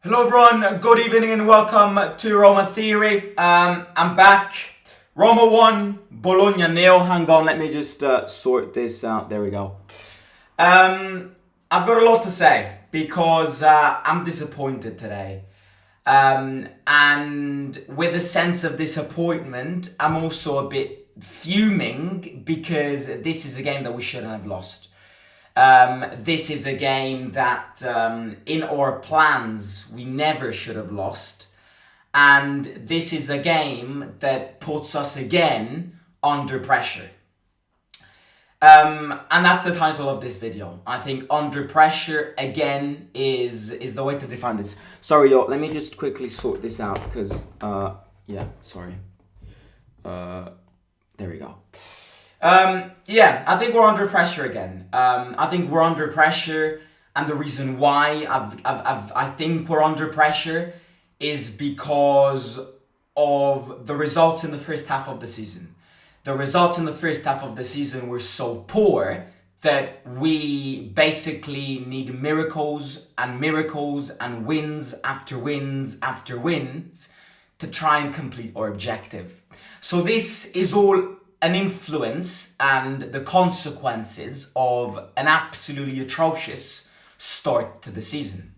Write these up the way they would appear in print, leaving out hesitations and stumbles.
Hello everyone, good evening and welcome to Roma Theory. I'm back. Roma 1, Bologna 0. Hang on, let me just sort this out. There we go. I've got a lot to say because I'm disappointed today. And with a sense of disappointment, I'm also a bit fuming because this is a game that we shouldn't have lost. This is a game that in our plans we never should have lost. And this is a game that puts us again under pressure. And that's the title of this video. I think under pressure again is the way to define this. Sorry, y'all. Let me just quickly sort this out because, sorry. There we go. I think we're under pressure again. I think we're under pressure, and the reason why I think we're under pressure is because of the results in the first half of the season. The results in the first half of the season were so poor that we basically need miracles and wins after wins after wins to try and complete our objective. So this is all an influence and the consequences of an absolutely atrocious start to the season.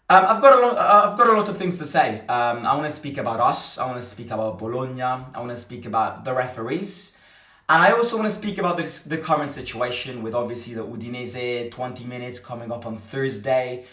I've got a lot of things to say. I want to speak about us. I want to speak about Bologna. I want to speak about the referees. And I also want to speak about the current situation with obviously the Udinese 20 minutes coming up on Thursday.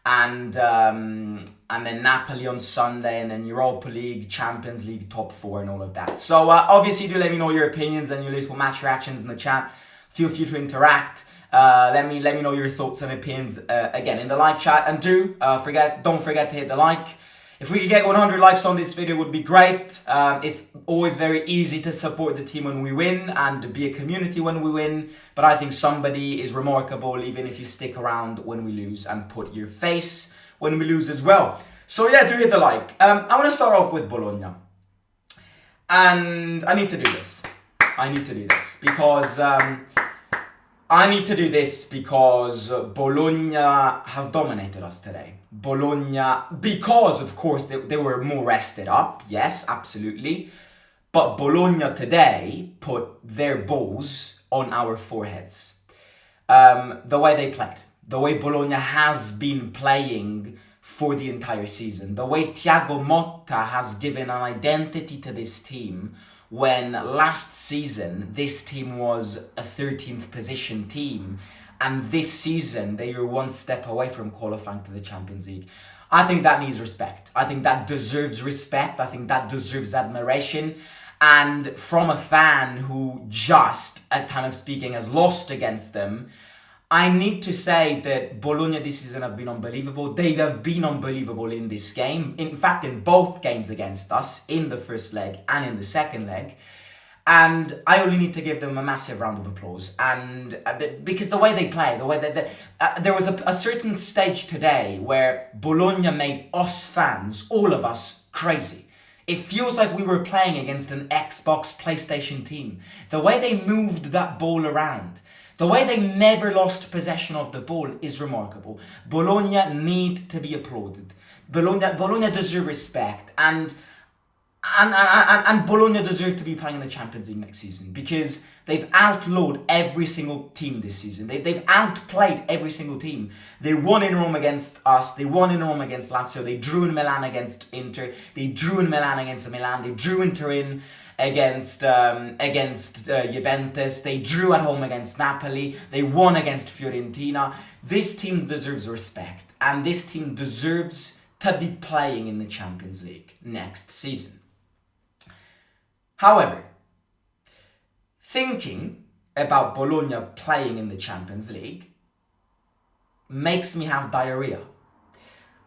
And then Napoli on Sunday, and then Europa League, Champions League, top 4 and all of that. So obviously do let me know your opinions and your little match reactions in the chat. Feel free to interact. Let me know your thoughts and opinions again in the like chat. And don't forget to hit the like. If we could get 100 likes on this video, it would be great. It's always very easy to support the team when we win and to be a community when we win. But I think somebody is remarkable even if you stick around when we lose and put your face when we lose as well. So yeah, do hit the like. I want to start off with Bologna. And I need to do this. Because Bologna have dominated us today. Bologna, because of course they were more rested up, yes, absolutely. But Bologna today put their balls on our foreheads. The way they played, the way Bologna has been playing for the entire season, the way Thiago Motta has given an identity to this team, when last season this team was a 13th position team and this season they are one step away from qualifying to the Champions League. I think that needs respect. I think that deserves respect. I think that deserves admiration. And from a fan who just, at time of speaking, has lost against them, I need to say that Bologna this season have been unbelievable. They have been unbelievable in this game. In fact, in both games against us, in the first leg and in the second leg. And I only need to give them a massive round of applause. And because the way they play, the way that there was a certain stage today where Bologna made us fans, all of us, crazy. It feels like we were playing against an Xbox PlayStation team. The way they moved that ball around, the way they never lost possession of the ball is remarkable. Bologna need to be applauded. Bologna deserve respect, and Bologna deserve to be playing in the Champions League next season because they've outlawed every single team this season. They've outplayed every single team. They won in Rome against us. They won in Rome against Lazio. They drew in Milan against Inter. They drew in Milan against Milan. They drew in Turin against Juventus. They drew at home against Napoli. They won against Fiorentina. This team deserves respect, and this team deserves to be playing in the Champions League next season. However, thinking about Bologna playing in the Champions League makes me have diarrhea.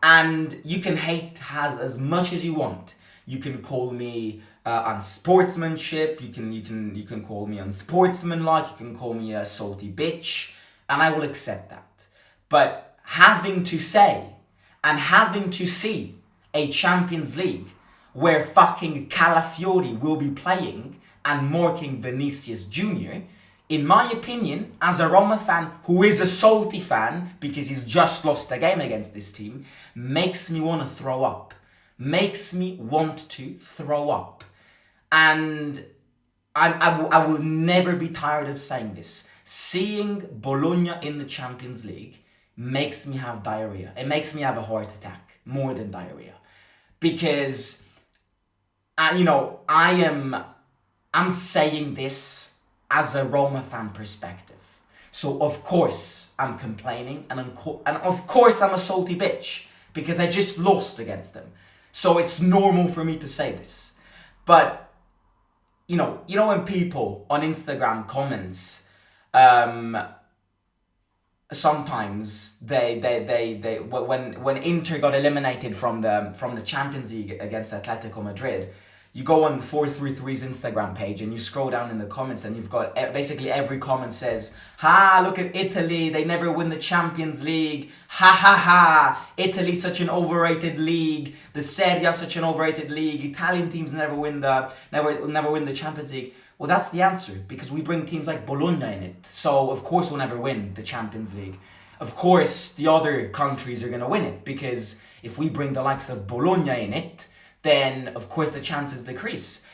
And you can hate as much as you want. You can call me unsportsmanship. You can call me unsportsmanlike. You can call me a salty bitch, and I will accept that. But having to say and having to see a Champions League where fucking Calafiori will be playing and marking Vinicius Jr. in my opinion, as a Roma fan who is a salty fan because he's just lost a game against this team, makes me want to throw up. Makes me want to throw up. And I will never be tired of saying this. Seeing Bologna in the Champions League makes me have diarrhea. It makes me have a heart attack more than diarrhea. Because, I'm saying this as a Roma fan perspective. So of course I'm complaining and of course I'm a salty bitch because I just lost against them. So it's normal for me to say this. But you know when people on Instagram comments, sometimes they when Inter got eliminated from the Champions League against Atletico Madrid, you go on 433's Instagram page and you scroll down in the comments and you've got basically every comment says, look at Italy, they never win the Champions League, ha, Italy's such an overrated league, the Serie A such an overrated league, Italian teams never win the Champions League. Well, that's the answer, because we bring teams like Bologna in it, so of course we'll never win the Champions League. Of course the other countries are going to win it, because if we bring the likes of Bologna in it, then of course the chances decrease.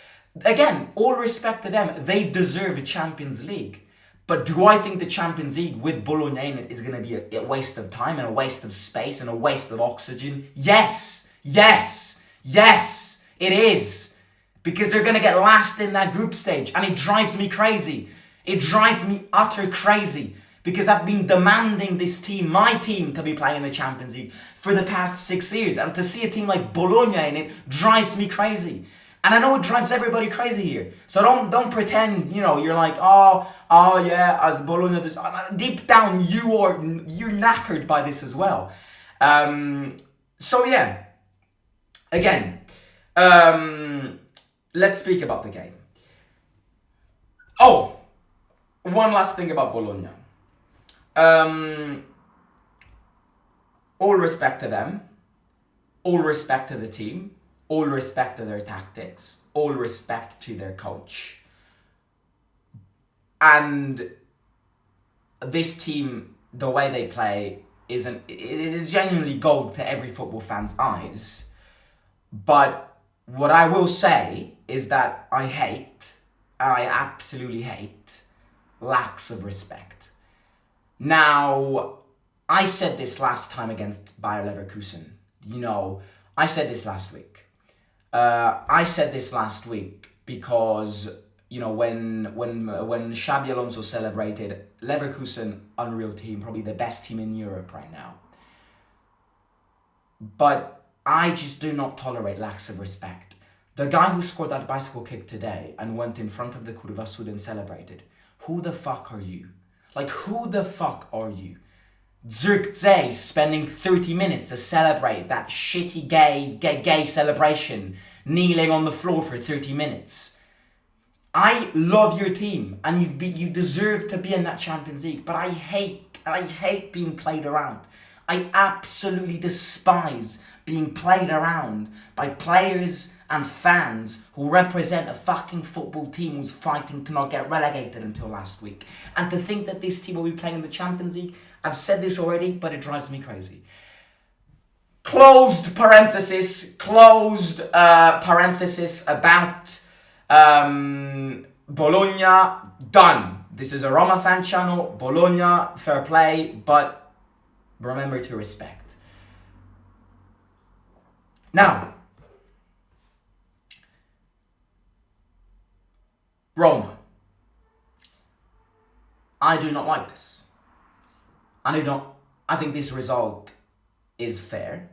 Again, all respect to them, they deserve a Champions League. But do I think the Champions League with Bologna in it is going to be a waste of time and a waste of space and a waste of oxygen? Yes, it is. Because they're going to get last in that group stage, and it drives me crazy. It drives me utter crazy. Because I've been demanding this team, my team, to be playing in the Champions League for the past 6 years. And to see a team like Bologna in it drives me crazy. And I know it drives everybody crazy here. So don't pretend, you're like, oh yeah, as Bologna, deep down you're knackered by this as well. So yeah, again, let's speak about the game. Oh, one last thing about Bologna. All respect to them, all respect to the team, all respect to their tactics, all respect to their coach. And this team, the way they play, it is genuinely gold to every football fan's eyes. But what I will say is that I absolutely hate, lacks of respect. Now, I said this last time against Bayer Leverkusen. I said this last week. I said this last week because, when Xabi Alonso celebrated, Leverkusen, unreal team, probably the best team in Europe right now. But I just do not tolerate lacks of respect. The guy who scored that bicycle kick today and went in front of the Curva Sud and celebrated, who the fuck are you? Like, who the fuck are you? Zirkzee spending 30 minutes to celebrate that shitty gay celebration, kneeling on the floor for 30 minutes. I love your team, and you deserve to be in that Champions League, but I hate being played around. I absolutely despise being played around by players and fans who represent a fucking football team who's fighting to not get relegated until last week. And to think that this team will be playing in the Champions League, I've said this already, but it drives me crazy. Closed parenthesis about Bologna, done. This is a Roma fan channel. Bologna, fair play, but remember to respect. Now, Roma. I do not like this. I think this result is fair,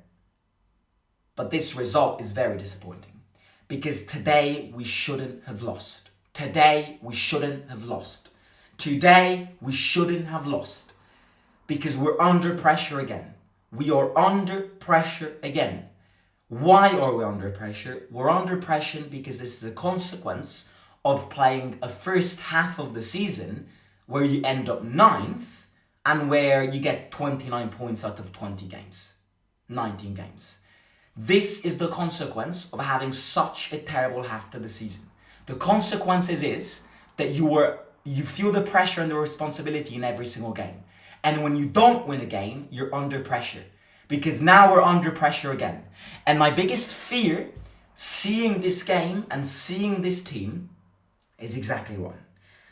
but this result is very disappointing because today we shouldn't have lost. Today we shouldn't have lost because we're under pressure again. We are under pressure again. Why are we under pressure? We're under pressure because this is a consequence of playing a first half of the season where you end up 9th and where you get 29 points out of 20 games, 19 games. This is the consequence of having such a terrible half to the season. The consequences is that you were you feel the pressure and the responsibility in every single game. And when you don't win a game, you're under pressure. Because now we're under pressure again. And my biggest fear, seeing this game and seeing this team, is exactly one.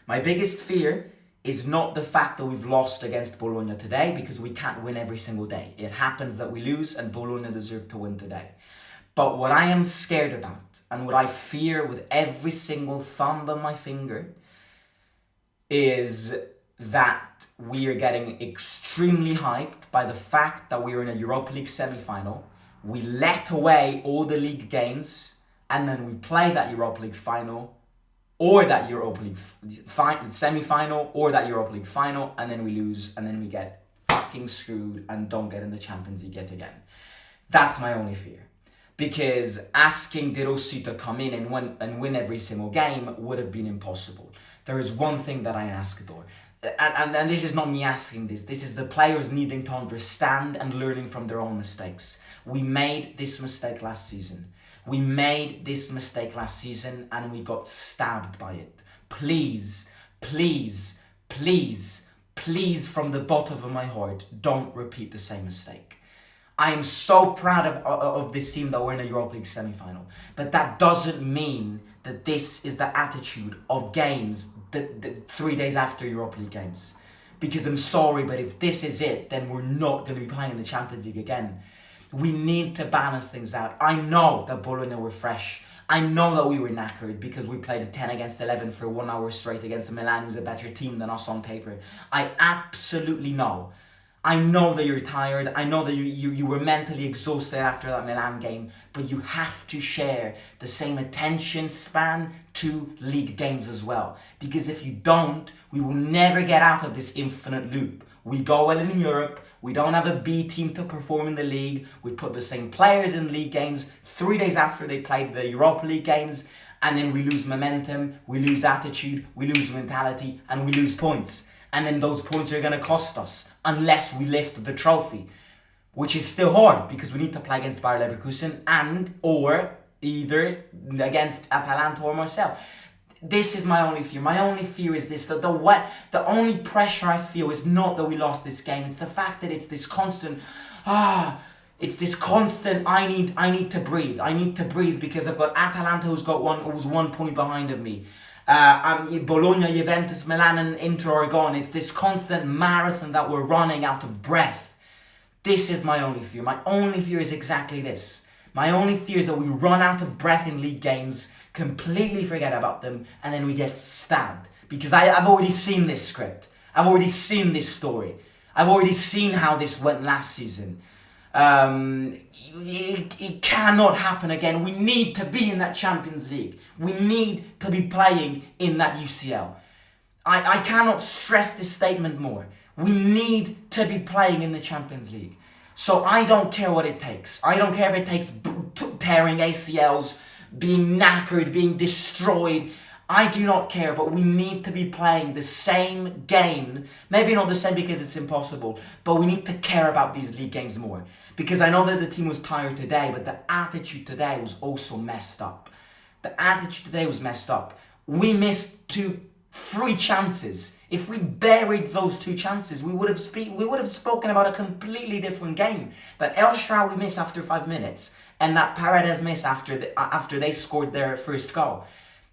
My biggest fear is not the fact that we've lost against Bologna today, because we can't win every single day. It happens that we lose, and Bologna deserve to win today. But what I am scared about, and what I fear with every single thumb on my finger, is that we are getting extremely hyped by the fact that we are in a Europa League semi-final. We let away all the league games, and then we play that Europa League final, or that Europa League semi-final, or that Europa League final, and then we lose, and then we get fucking screwed and don't get in the Champions League yet again. That's my only fear. Because asking De Rossi to come in and win every single game would have been impossible. There is one thing that I ask, though. And this is not me asking this. This is the players needing to understand and learning from their own mistakes. We made this mistake last season. We made this mistake last season and we got stabbed by it. Please, please, please, please, from the bottom of my heart, don't repeat the same mistake. I am so proud of this team that we're in a Europa League semi-final. But that doesn't mean that this is the attitude of games the 3 days after Europa League games. Because I'm sorry, but if this is it, then we're not going to be playing in the Champions League again. We need to balance things out. I know that Bologna were fresh. I know that we were knackered because we played a 10 against 11 for 1 hour straight against Milan, who's a better team than us on paper. I absolutely know. I know that you're tired. I know that you were mentally exhausted after that Milan game, but you have to share the same attention span to league games as well. Because if you don't, we will never get out of this infinite loop. We go well in Europe. We don't have a B team to perform in the league. We put the same players in league games 3 days after they played the Europa League games, and then we lose momentum, we lose attitude, we lose mentality, and we lose points. And then those points are going to cost us unless we lift the trophy, which is still hard because we need to play against Bayer Leverkusen or either against Atalanta or Marseille. This is my only fear. My only fear is this, that the only pressure I feel is not that we lost this game. It's the fact that it's this constant, it's this constant, I need to breathe. I need to breathe because I've got Atalanta who's 1 point behind of me. Bologna, Juventus, Milan and Inter are gone. It's this constant marathon that we're running out of breath. This is my only fear. My only fear is exactly this. My only fear is that we run out of breath in league games, completely forget about them, and then we get stabbed. Because I've already seen this script. I've already seen this story. I've already seen how this went last season. It cannot happen again. We need to be in that Champions League. We need to be playing in that UCL. I cannot stress this statement more. We need to be playing in the Champions League. So I don't care what it takes. I don't care if it takes tearing ACLs, being knackered, being destroyed. I do not care, but we need to be playing the same game. Maybe not the same because it's impossible, but we need to care about these league games more. Because I know that the team was tired today, but the attitude today was also messed up. The attitude today was messed up. We missed 2 free chances. If we buried those 2 chances, we would have spoken about a completely different game. That El Shaarawy missed after 5 minutes, and that Paredes missed after they scored their first goal.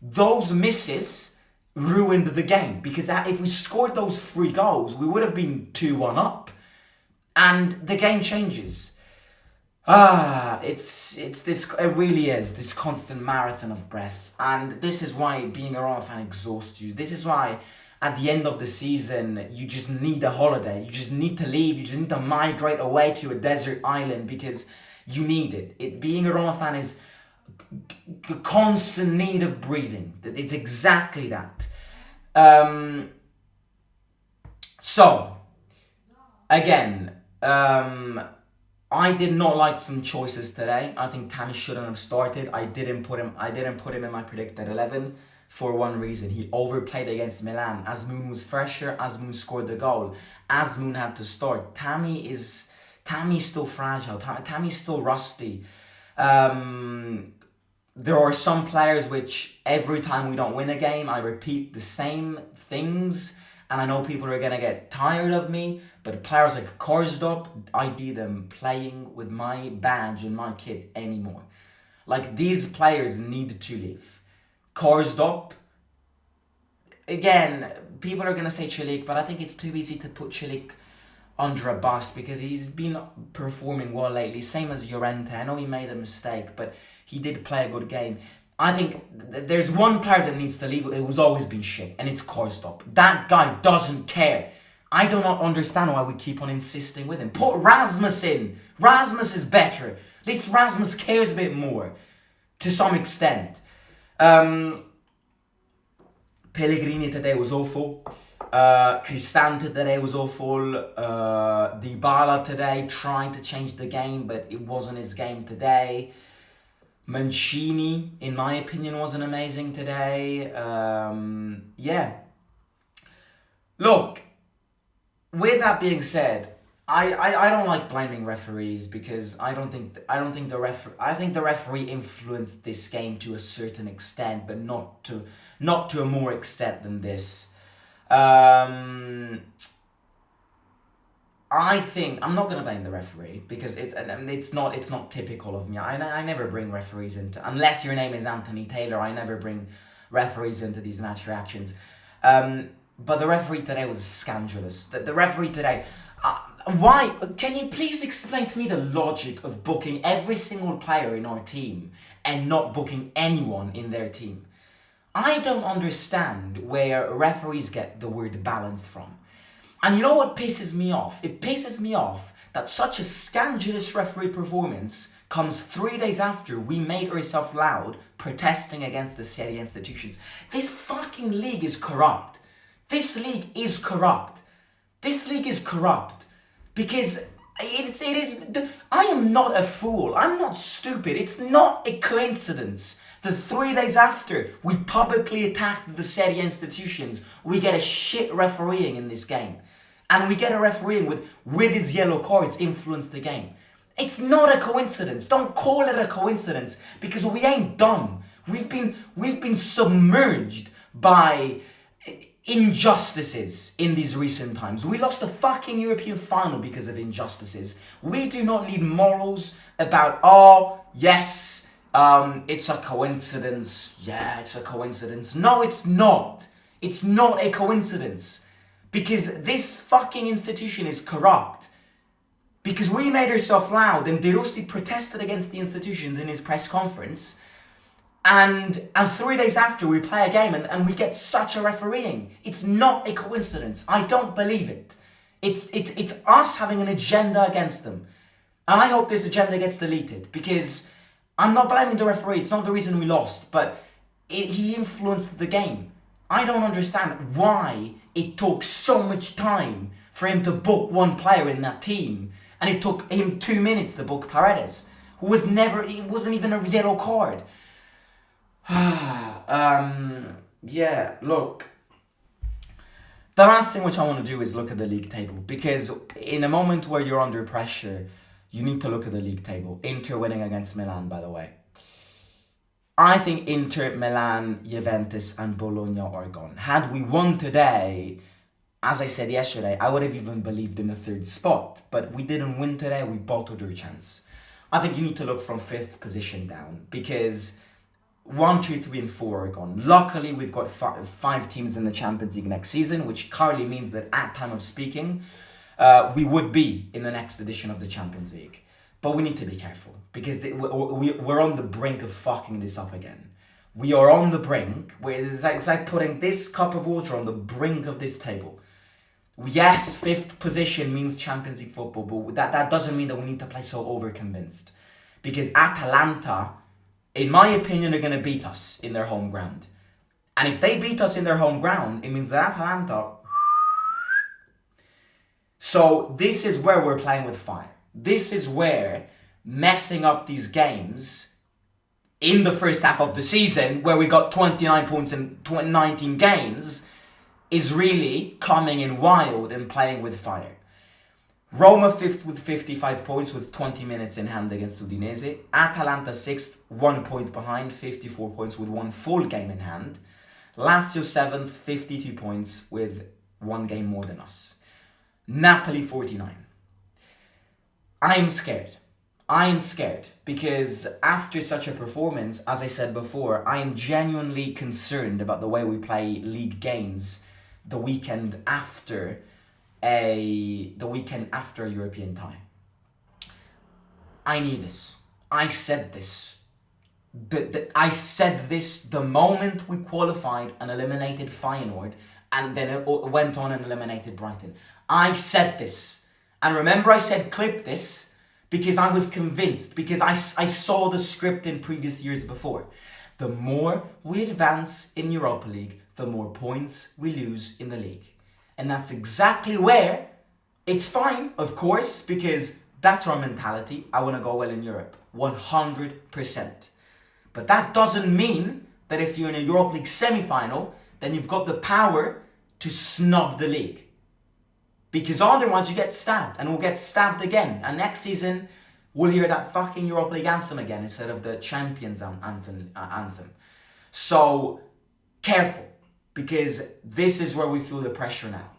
Those misses ruined the game, because if we scored those 3 goals, we would have been 2-1 up, and the game changes. It really is this constant marathon of breath, and this is why being a Roma fan exhausts you. This is why at the end of the season you just need a holiday. You just need to leave. You just need to migrate away to a desert island because you need it. Being a Roma fan is a constant need of breathing. It's exactly that. So again, I did not like some choices today. I think Tammy shouldn't have started. I didn't put him in my predicted 11 for one reason. He overplayed against Milan. Azmoun was fresher. Azmoun scored the goal. Azmoun had to start. Tammy's still fragile. Tammy's still rusty. there are some players which every time we don't win a game, I repeat the same things, and I know people are gonna get tired of me. But players like Korsdorp, I see them playing with my badge and my kit anymore. Like, these players need to leave. Korsdorp, again, people are gonna say Celik, but I think it's too easy to put Celik under a bus because he's been performing well lately. Same as Llorente. I know he made a mistake, but he did play a good game. I think there's one player that needs to leave who's always been shit, and it's Korsdorp. That guy doesn't care. I do not understand why we keep on insisting with him. Put Rasmus in. Rasmus is better. At least Rasmus cares a bit more, to some extent. Pellegrini today was awful. Cristante today was awful. Dybala today tried to change the game, but it wasn't his game today. Mancini, in my opinion, wasn't amazing today. Yeah. Look, with that being said, I don't like blaming referees because I think the referee influenced this game to a certain extent, but not to a more extent than this. I think I'm not gonna blame the referee because it's not typical of me. I never bring referees into, unless your name is Anthony Taylor. I never bring referees into these match reactions. But the referee today was scandalous. The referee today. Why? Can you please explain to me the logic of booking every single player in our team and not booking anyone in their team? I don't understand where referees get the word balance from. And you know what pisses me off? It pisses me off that such a scandalous referee performance comes 3 days after we made ourselves loud protesting against the Serie institutions. This fucking league is corrupt. This league is corrupt. This league is corrupt because it is. I am not a fool. I'm not stupid. It's not a coincidence that 3 days after we publicly attacked the Serie institutions, we get a shit refereeing in this game. And we get a refereeing with his yellow cards influence the game. It's not a coincidence. Don't call it a coincidence because we ain't dumb. We've been submerged by injustices in these recent times. We lost the fucking European final because of injustices. We do not need morals about, oh, yes, it's a coincidence. Yeah, it's a coincidence. No, it's not. It's not a coincidence. Because this fucking institution is corrupt. Because we made ourselves loud and De Rossi protested against the institutions in his press conference. And 3 days after we play a game and we get such a refereeing. It's not a coincidence. I don't believe it. It's us having an agenda against them. And I hope this agenda gets deleted. Because I'm not blaming the referee. It's not the reason we lost. But he influenced the game. I don't understand why it took so much time for him to book one player in that team. And it took him 2 minutes to book Paredes, who it wasn't even a yellow card. Yeah, look. The last thing which I want to do is look at the league table. Because in a moment where you're under pressure, you need to look at the league table. Inter winning against Milan, by the way. I think Inter, Milan, Juventus and Bologna are gone. Had we won today, as I said yesterday, I would have even believed in a third spot. But we didn't win today, we bottled our chance. I think you need to look from 5th position down. Because 1, 2, 3 and 4 are gone. Luckily, we've got 5 teams in the Champions League next season, which currently means that at time of speaking, we would be in the next edition of the Champions League. But we need to be careful because we're on the brink of fucking this up again. We are on the brink. It's like putting this cup of water on the brink of this table. Yes, 5th position means Champions League football, but that doesn't mean that we need to play so overconvinced. Because Atalanta, in my opinion, are going to beat us in their home ground. And if they beat us in their home ground, it means that Atalanta... So this is where we're playing with fire. This is where messing up these games in the first half of the season, where we got 29 points in 19 games, is really coming in wild and playing with fire. Roma 5th with 55 points with 20 minutes in hand against Udinese. Atalanta 6th, 1 point behind, 54 points with 1 full game in hand. Lazio 7th, 52 points with 1 game more than us. Napoli 49. I am scared. I am scared because after such a performance, as I said before, I am genuinely concerned about the way we play league games the weekend after European time. I knew this. I said this. I said this the moment we qualified and eliminated Feyenoord and then it went on and eliminated Brighton. I said this. And remember I said clip this because I was convinced, because I saw the script in previous years before. The more we advance in Europa League, the more points we lose in the league. And that's exactly where it's fine, of course, because that's our mentality. I want to go well in Europe, 100%. But that doesn't mean that if you're in a Europa League semi-final, then you've got the power to snub the league. Because otherwise you get stabbed, and we'll get stabbed again. And next season, we'll hear that fucking Europa League anthem again instead of the Champions anthem. So, careful, because this is where we feel the pressure now.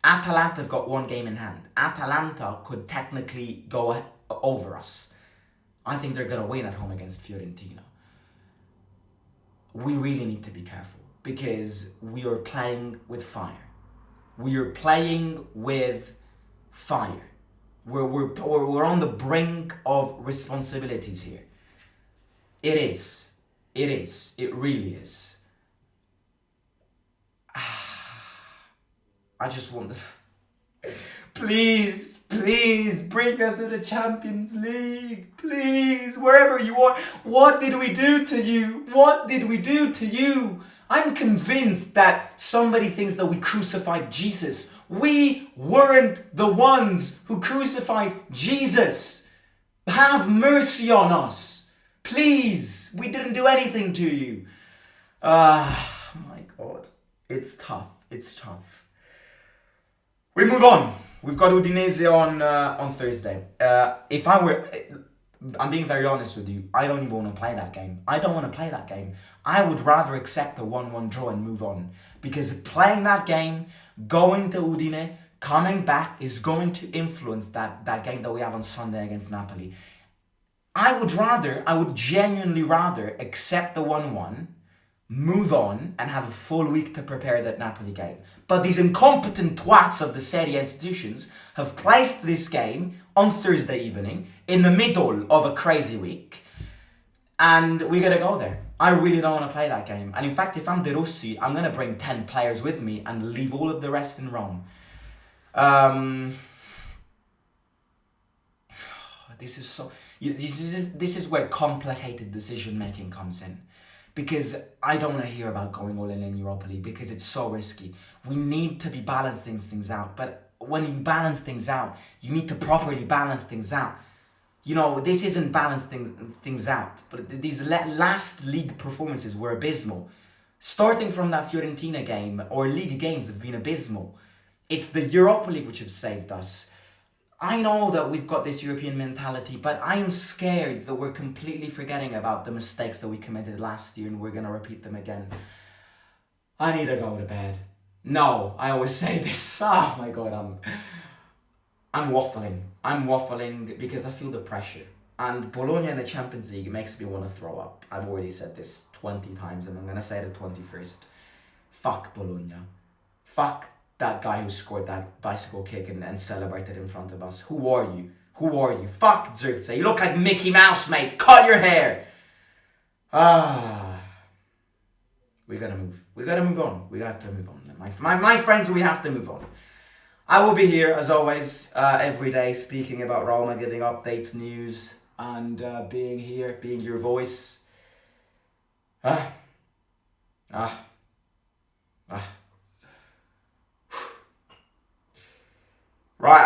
Atalanta have got 1 game in hand. Atalanta could technically go over us. I think they're going to win at home against Fiorentina. We really need to be careful because we are playing with fire. We are playing with fire. We're on the brink of responsibilities here. It is. It is. It really is. I just want this. Please bring us to the Champions League. Please, wherever you are. What did we do to you? What did we do to you? I'm convinced that somebody thinks that we crucified Jesus. We weren't the ones who crucified Jesus. Have mercy on us. Please, we didn't do anything to you. My God. It's tough. It's tough. We move on. We've got Udinese on Thursday. If I were... I'm being very honest with you. I don't even want to play that game. I don't want to play that game. I would rather accept a 1-1 draw and move on. Because playing that game, going to Udine, coming back is going to influence that game that we have on Sunday against Napoli. I would genuinely rather accept the 1-1, move on, and have a full week to prepare that Napoli game. But these incompetent twats of the Serie A institutions have placed this game on Thursday evening in the middle of a crazy week. And we gotta go there. I really don't want to play that game. And in fact, if I'm De Rossi, I'm gonna bring 10 players with me and leave all of the rest in Rome. This is where complicated decision making comes in. Because I don't want to hear about going all in Europa League because it's so risky. We need to be balancing things out. But when you balance things out, you need to properly balance things out. You know, this isn't balancing things out. But these last league performances were abysmal. Starting from that Fiorentina game, or league games have been abysmal. It's the Europa League which has saved us. I know that we've got this European mentality, but I'm scared that we're completely forgetting about the mistakes that we committed last year and we're going to repeat them again. I need to go to bed. No, I always say this. Oh my God, I'm waffling. I'm waffling because I feel the pressure. And Bologna in the Champions League makes me want to throw up. I've already said this 20 times and I'm going to say it the 21st. Fuck Bologna. Fuck that guy who scored that bicycle kick and celebrated in front of us. Who are you? Who are you? Fuck Zirkzee. You look like Mickey Mouse, mate. Cut your hair. We gotta move. We gotta move on. We have to move on. My friends, we have to move on. I will be here, as always, every day, speaking about Roma, giving updates, news, and being here, being your voice. Right,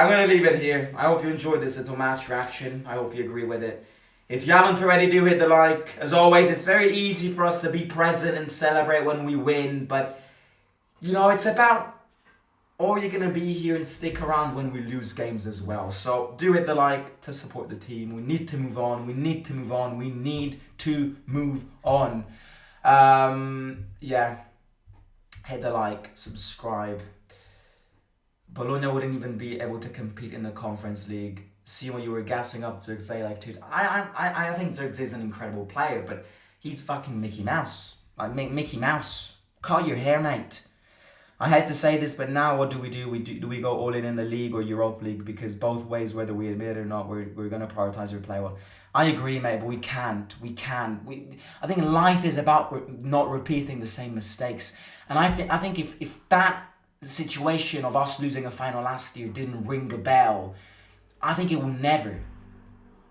I'm going to leave it here. I hope you enjoyed this little match reaction. I hope you agree with it. If you haven't already, do hit the like. As always, it's very easy for us to be present and celebrate when we win. But, you know, it's about or you're gonna be here and stick around when we lose games as well. So do hit the like to support the team. We need to move on. We need to move on. We need to move on. Yeah. Hit the like, subscribe. Bologna wouldn't even be able to compete in the Conference League. Simon, you were gassing up Zirkzee like, dude, I think Zirkzee is an incredible player, but he's fucking Mickey Mouse. Like, Mickey Mouse. Cut your hair, mate. I hate to say this, but now what do? Do we go all in the league or Europa League? Because both ways, whether we admit it or not, we're going to prioritise our play. Well, I agree, mate, but we can't. I think life is about not repeating the same mistakes. And I think if that situation of us losing a final last year didn't ring a bell, I think it will never.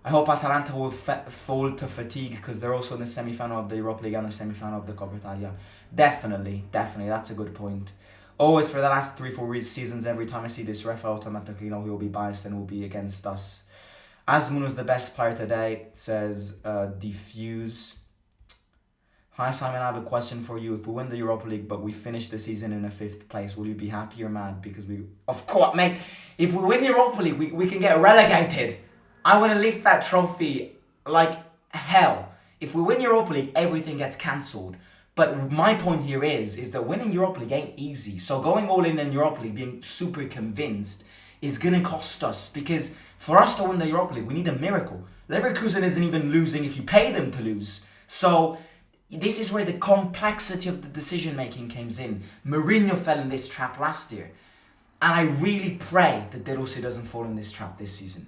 I hope Atalanta will fall to fatigue because they're also in the semi-final of the Europa League and the semi-final of the Coppa Italia. Definitely, that's a good point. Always for the last 3-4 seasons, every time I see this ref, I automatically know he will be biased and will be against us. Asmun is the best player today, says Diffuse. Hi Simon, I have a question for you. If we win the Europa League but we finish the season in a 5th place, will you be happy or mad? Because of course, mate, if we win the Europa League, we can get relegated. I want to lift that trophy like hell. If we win Europa League, everything gets cancelled. But my point here is that winning Europa League ain't easy. So going all in Europa League, being super convinced, is going to cost us. Because for us to win the Europa League, we need a miracle. Leverkusen isn't even losing if you pay them to lose. So this is where the complexity of the decision-making comes in. Mourinho fell in this trap last year. And I really pray that De Rossi doesn't fall in this trap this season.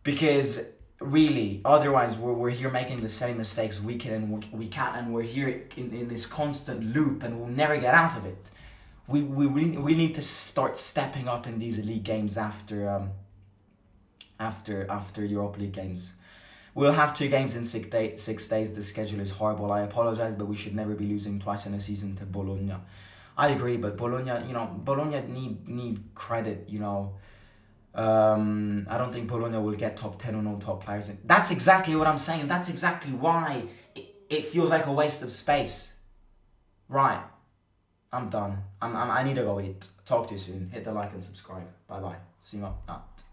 Because really, otherwise we're here making the same mistakes week in and week out, and we're here in this constant loop and we'll never get out of it. We need to start stepping up in these league games after Europa League games. We'll have 2 games in 6 days. The schedule is horrible. I apologize, but we should never be losing twice in a season to Bologna. I agree, but Bologna need credit, I don't think Bologna will get top 10 or no top players. That's exactly what I'm saying. That's exactly why it feels like a waste of space. Right. I'm done. I need to go eat. Talk to you soon. Hit the like and subscribe. Bye bye. See you out.